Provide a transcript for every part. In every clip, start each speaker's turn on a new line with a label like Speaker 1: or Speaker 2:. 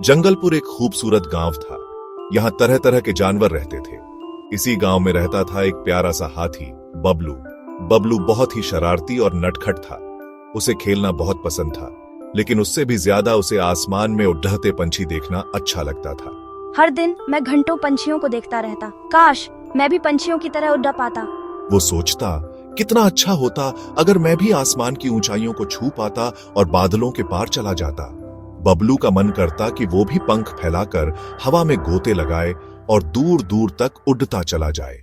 Speaker 1: जंगलपुर एक खूबसूरत गांव था। यहाँ तरह तरह के जानवर रहते थे। इसी गांव में रहता था एक प्यारा सा हाथी, बबलू। बबलू बहुत ही शरारती और नटखट था। उसे खेलना बहुत पसंद था, लेकिन उससे भी ज्यादा उसे आसमान में उड़ते पंछी देखना अच्छा लगता था।
Speaker 2: हर दिन मैं घंटों पंछियों को देखता रहता। काश मैं भी पंछियों की तरह उड़ पाता।
Speaker 1: वो सोचता, कितना अच्छा होता अगर मैं भी आसमान की ऊंचाइयों को छू पाता और बादलों के पार चला जाता। बबलू का मन करता कि वो भी पंख फैलाकर हवा में गोते लगाए और दूर दूर तक उड़ता चला जाए।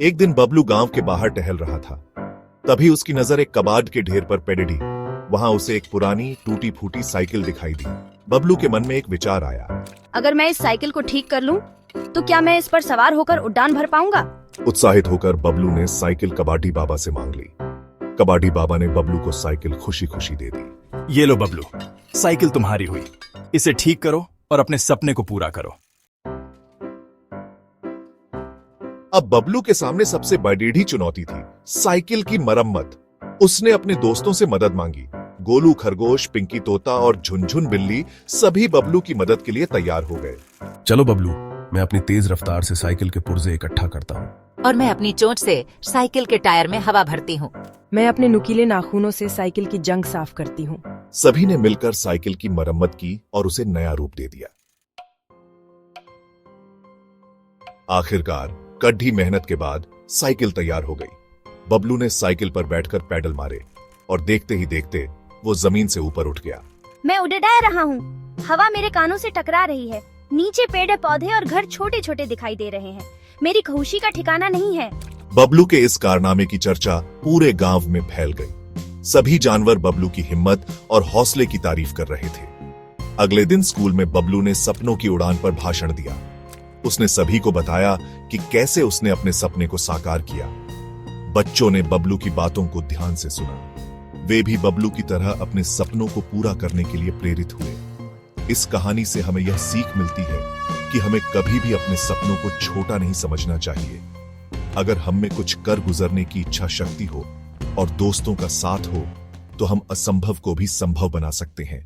Speaker 1: एक दिन बबलू गांव के बाहर टहल रहा था। तभी उसकी नजर एक कबाड़ के ढेर पर पड़ी। वहां उसे एक पुरानी टूटी फूटी साइकिल दिखाई दी। बबलू के मन में एक विचार आया।
Speaker 2: अगर मैं इस साइकिल को ठीक कर लूं, तो क्या मैं इस पर सवार होकर उड़ान भर पाऊंगा?
Speaker 1: उत्साहित होकर बबलू ने साइकिल कबाड़ी बाबा से मांग ली। कबाड़ी बाबा ने बबलू को साइकिल खुशी खुशी दे दी।
Speaker 3: ये लो बबलू, साइकिल तुम्हारी हुई। इसे ठीक करो और अपने सपने को पूरा करो।
Speaker 1: अब बबलू के सामने सबसे बड़ी चुनौती थी साइकिल की मरम्मत। उसने अपने दोस्तों से मदद मांगी। गोलू खरगोश, पिंकी तोता और झुनझुन बिल्ली सभी बबलू की मदद के लिए तैयार हो गए।
Speaker 4: चलो बबलू, मैं अपनी तेज रफ्तार से साइकिल के पुर्जे इकट्ठा करता हूँ।
Speaker 5: और मैं अपनी चोंच से साइकिल के टायर में हवा भरती हूँ।
Speaker 6: मैं अपने नुकीले नाखूनों से साइकिल की जंग साफ करती हूँ।
Speaker 1: सभी ने मिलकर साइकिल की मरम्मत की और उसे नया रूप दे दिया। आखिरकार कड़ी मेहनत के बाद साइकिल तैयार हो गई। बबलू ने साइकिल पर बैठकर पैडल मारे और देखते ही देखते वो जमीन से ऊपर उठ गया।
Speaker 2: मैं उड़ रहा हूँ। हवा मेरे कानों से टकरा रही है। नीचे पेड़ पौधे और घर छोटे छोटे दिखाई दे रहे हैं। मेरी खुशी का ठिकाना नहीं है।
Speaker 1: बबलू के इस कारनामे की चर्चा पूरे गांव में फैल गई। सभी जानवर बबलू की हिम्मत और हौसले की तारीफ कर रहे थे। अगले दिन स्कूल में बबलू ने सपनों की उड़ान पर भाषण दिया। उसने सभी को बताया कि कैसे उसने अपने सपने को साकार किया। बच्चों ने बबलू की बातों को ध्यान से सुना। वे भी बबलू की तरह अपने सपनों को पूरा करने के लिए प्रेरित हुए। इस कहानी से हमें यह सीख मिलती है कि हमें कभी भी अपने सपनों को छोटा नहीं समझना चाहिए। अगर हम में कुछ कर गुजरने की इच्छा शक्ति हो और दोस्तों का साथ हो, तो हम असंभव को भी संभव बना सकते हैं।